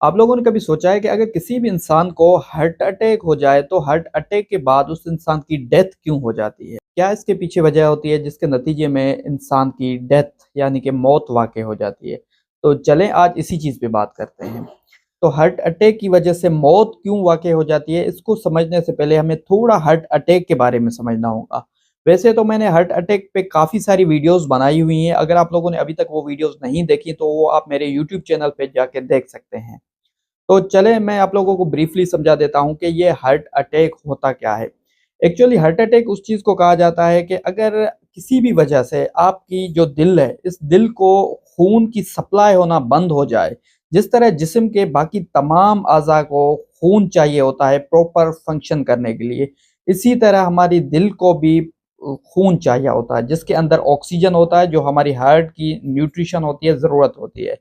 आप लोगों ने कभी सोचा है कि अगर किसी भी इंसान को हार्ट अटैक हो जाए तो हार्ट अटैक के बाद उस इंसान की डेथ क्यों हो जाती है? क्या इसके पीछे वजह होती है जिसके नतीजे में इंसान की डेथ यानी कि मौत वाक़ई हो जाती है? तो चलें आज इसी चीज़ पे बात करते हैं। तो हार्ट अटैक की वजह से मौत क्यों वाक़ई हो जाती है, इसको समझने से पहले हमें थोड़ा हार्ट अटैक के बारे में समझना होगा। वैसे तो मैंने हार्ट अटैक पे काफ़ी सारी वीडियोज़ बनाई हुई हैं, अगर आप लोगों ने अभी तक वो वीडियोज़ नहीं देखी तो वो आप मेरे यूट्यूब चैनल पे जाके देख सकते हैं। तो चलें मैं आप लोगों को ब्रीफली समझा देता हूँ कि ये हार्ट अटैक होता क्या है। एक्चुअली हार्ट अटैक उस चीज़ को कहा जाता है कि अगर किसी भी वजह से आपकी जो दिल है, इस दिल को खून की सप्लाई होना बंद हो जाए, जिस तरह जिस्म के बाकी तमाम अज़ा को खून चाहिए होता है प्रॉपर फंक्शन करने के लिए, इसी तरह हमारी दिल को भी खून चाहिए होता है, जिसके अंदर ऑक्सीजन होता है, जो हमारी हार्ट की न्यूट्रिशन होती है, ज़रूरत होती है।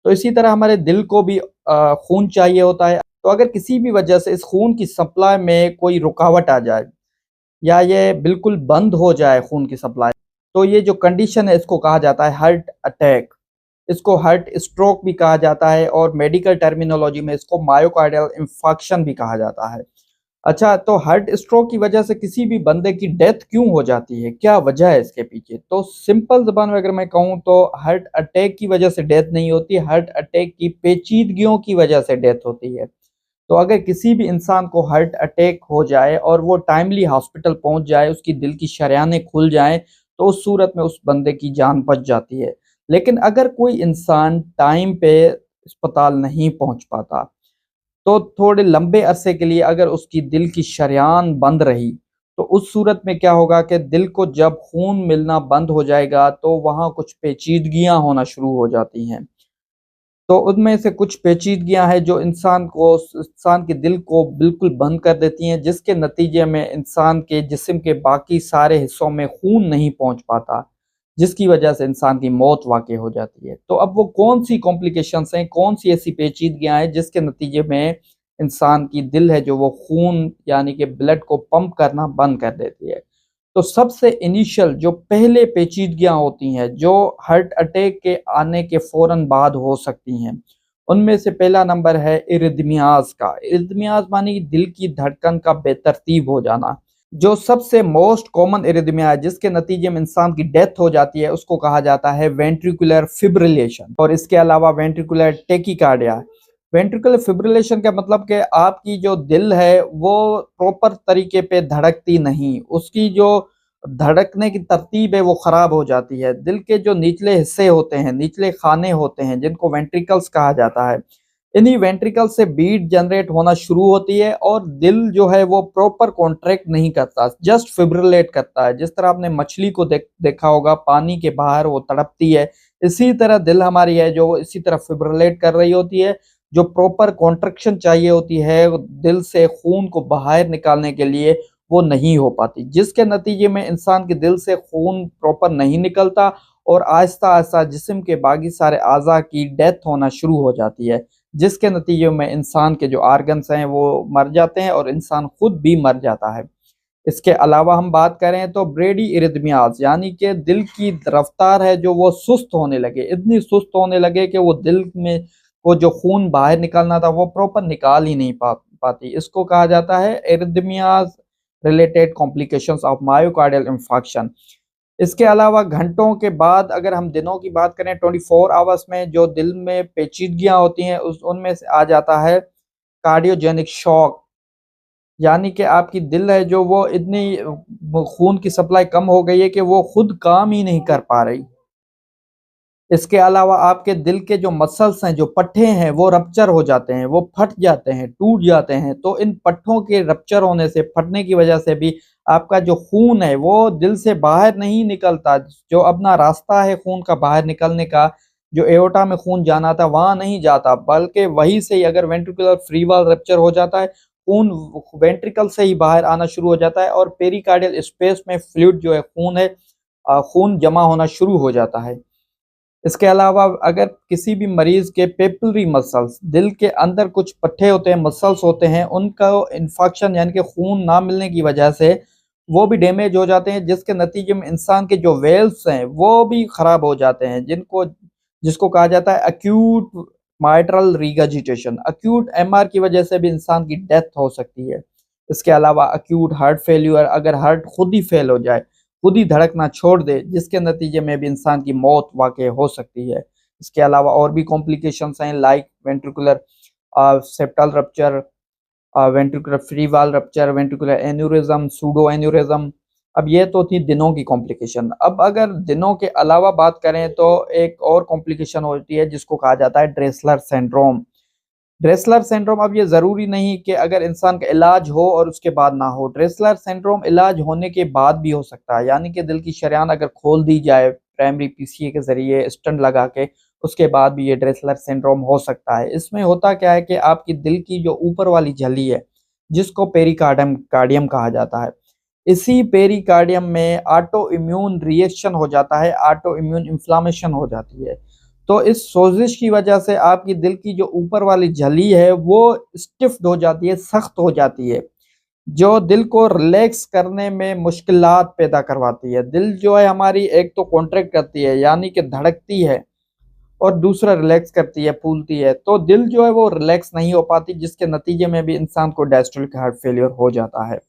तो इसी तरह हमारे दिल को भी खून चाहिए होता है। तो अगर किसी भी वजह से इस खून की सप्लाई में कोई रुकावट आ जाए या ये बिल्कुल बंद हो जाए खून की सप्लाई, तो ये जो कंडीशन है इसको कहा जाता है हार्ट अटैक। इसको हार्ट स्ट्रोक भी कहा जाता है और मेडिकल टर्मिनोलॉजी में इसको मायोकार्डियल इंफार्क्शन भी कहा जाता है। अच्छा, तो हार्ट स्ट्रोक की वजह से किसी भी बंदे की डेथ क्यों हो जाती है? क्या वजह है इसके पीछे? तो सिंपल ज़बान में अगर मैं कहूँ तो हार्ट अटैक की वजह से डेथ नहीं होती, हार्ट अटैक की पेचीदगियों की वजह से डेथ होती है। तो अगर किसी भी इंसान को हार्ट अटैक हो जाए और वो टाइमली हॉस्पिटल पहुँच जाए, उसकी दिल की शरेयानें खुल जाएँ, तो उस सूरत में उस बंदे की जान बच जाती है। लेकिन अगर कोई इंसान टाइम पे अस्पताल नहीं पहुँच पाता, तो थोड़े लंबे अरसे के लिए अगर उसकी दिल की शरेयान बंद रही, तो उस सूरत में क्या होगा कि दिल को जब खून मिलना बंद हो जाएगा, तो वहाँ कुछ पेचीदगियाँ होना शुरू हो जाती हैं। तो उनमें से कुछ पेचीदगियाँ हैं जो इंसान के दिल को बिल्कुल बंद कर देती हैं, जिसके नतीजे में इंसान के जिस्म के बाकी सारे हिस्सों में खून नहीं पहुँच पाता, जिसकी वजह से इंसान की मौत वाक़ई हो जाती है। तो अब वो कौन-सी कॉम्प्लिकेशंस हैं, कौन-सी ऐसी पेचीदगियाँ हैं जिसके नतीजे में इंसान की दिल है जो वो खून यानी कि ब्लड को पंप करना बंद कर देती है। तो सबसे इनिशियल जो पहले पेचीदगियाँ होती हैं, जो हार्ट अटैक के आने के फ़ौरन बाद हो सकती हैं, उनमें से पहला नंबर है इरिथमियाज़ का। इरिथमियाज़ माने कि दिल की धड़कन का बेतरतीब हो जाना। जो सबसे मोस्ट कॉमन इरिथमिया है, जिसके नतीजे में इंसान की डेथ हो जाती है, उसको कहा जाता है वेंट्रिकुलर फिब्रिलेशन और इसके अलावा वेंट्रिकुलर टैकीकार्डिया। वेंट्रिकुलर फिब्रिलेशन का मतलब कि आपकी जो दिल है, वो प्रॉपर तरीके पे धड़कती नहीं, उसकी जो धड़कने की तरतीब है वो ख़राब हो जाती है। दिल के जो निचले हिस्से होते हैं, निचले खाने होते हैं, जिनको वेंट्रिकल्स कहा जाता है, इन्हीं वेंट्रिकल से बीट जनरेट होना शुरू होती है और दिल जो है वो प्रॉपर कॉन्ट्रैक्ट नहीं करता, जस्ट फिब्रिलेट करता है। जिस तरह आपने मछली को देखा होगा पानी के बाहर वो तड़पती है, इसी तरह दिल हमारी है जो इसी तरह फिब्रिलेट कर रही होती है। जो प्रॉपर कॉन्ट्रैक्शन चाहिए होती है वो दिल से खून को बाहर निकालने के लिए, वो नहीं हो पाती, जिसके नतीजे में इंसान के दिल से खून प्रॉपर नहीं निकलता और आहिस्ता-आहिस्ता जिस्म के बाकी सारे अज़ा की डेथ होना शुरू हो जाती है। जिसके नतीजे में इंसान के जो ऑर्गन्स हैं वो मर जाते हैं और इंसान खुद भी मर जाता है। इसके अलावा हम बात करें तो ब्रेडी इरिथमियाज़ यानी कि दिल की रफ्तार है जो वो सुस्त होने लगे, इतनी सुस्त होने लगे कि वो दिल में वो जो खून बाहर निकलना था वो प्रॉपर निकाल ही नहीं पाती। इसको कहा जाता है arrhythmias related complications of myocardial infarction. इसके अलावा घंटों के बाद अगर हम दिनों की बात करें 24 आवर्स में जो दिल में पेचीदगियाँ होती हैं उस उनमें से आ जाता है कार्डियोजेनिक शॉक। यानी कि आपकी दिल है जो वो इतनी खून की सप्लाई कम हो गई है कि वो खुद काम ही नहीं कर पा रही। इसके अलावा आपके दिल के जो मसल्स हैं, जो पट्टे हैं, वो रप्चर हो जाते हैं, वो फट जाते हैं, टूट जाते हैं। तो इन पट्टों के रप्चर होने से, फटने की वजह से भी आपका जो खून है, वो दिल से बाहर नहीं निकलता। जो अपना रास्ता है खून का बाहर निकलने का, जो एओर्टा में खून जाना था, वहाँ नहीं जाता, बल्कि वहीं से ही अगर वेंट्रिकुलर फ्री वाल्व रप्चर हो जाता है, खून वेंट्रिकल से ही बाहर आना शुरू हो जाता है और पेरिकार्डियल स्पेस में फ्लूइड जो है, खून है खून जमा होना शुरू हो जाता है। इसके अलावा अगर किसी भी मरीज़ के पेपिलरी मसल्स, दिल के अंदर कुछ पट्टे होते हैं, मसल्स होते हैं, उनका इन्फेक्शन यानी कि खून ना मिलने की वजह से वो भी डैमेज हो जाते हैं, जिसके नतीजे में इंसान के जो वेल्व्स हैं, वो भी ख़राब हो जाते हैं, जिसको कहा जाता है acute mitral regurgitation, acute MR की वजह से भी इंसान की डेथ हो सकती है। इसके अलावा अक्यूट हार्ट फेल्यूर, अगर हार्ट खुद ही फेल हो जाए, खुद ही धड़कना छोड़ दे, जिसके नतीजे में भी इंसान की मौत वाक़ई हो सकती है। इसके अलावा और भी कॉम्प्लिकेशंस हैं like ventricular septal rupture, ventricular free wall rupture, ventricular aneurysm, pseudo aneurysm. अब ये तो थी दिनों की कॉम्प्लिकेशन। अब अगर दिनों के अलावा बात करें तो एक और कॉम्प्लिकेशन होती है जिसको कहा जाता है ड्रेसलर सिंड्रोम। ड्रेसलर सिंड्रोम, अब ये ज़रूरी नहीं कि अगर इंसान का इलाज हो और उसके बाद ना हो। ड्रेसलर सिंड्रोम इलाज होने के बाद भी हो सकता है, यानी कि दिल की शरेयान अगर खोल दी जाए प्राइमरी पीसीए के ज़रिए स्टंट लगा के, उसके बाद भी ये ड्रेसलर सिंड्रोम हो सकता है। इसमें होता क्या है कि आपकी दिल की जो ऊपर वाली झिल्ली है, जिसको पेरिकार्डियम कार्डियम कहा जाता है, इसी पेरिकार्डियम में ऑटो इम्यून रिएक्शन हो जाता है, ऑटो इम्यून इन्फ्लेमेशन हो जाती है। तो इस सोजिश की वजह से आपकी दिल की जो ऊपर वाली झिल्ली है वो स्टिफ्ड हो जाती है, सख्त हो जाती है, जो दिल को रिलैक्स करने में मुश्किलात पैदा करवाती है। दिल जो है हमारी एक तो कॉन्ट्रैक्ट करती है यानी कि धड़कती है, और दूसरा रिलैक्स करती है, फूलती है। तो दिल जो है वो रिलैक्स नहीं हो पाती, जिसके नतीजे में भी इंसान को डायस्टोलिक हार्ट फेलियर हो जाता है।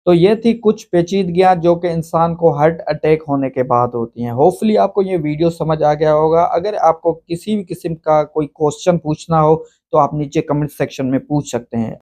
तो ये थी कुछ पेचीदगियाँ जो कि इंसान को हार्ट अटैक होने के बाद होती हैं। होपफुली आपको ये वीडियो समझ आ गया होगा। अगर आपको किसी भी किस्म का कोई क्वेश्चन पूछना हो तो आप नीचे कमेंट सेक्शन में पूछ सकते हैं।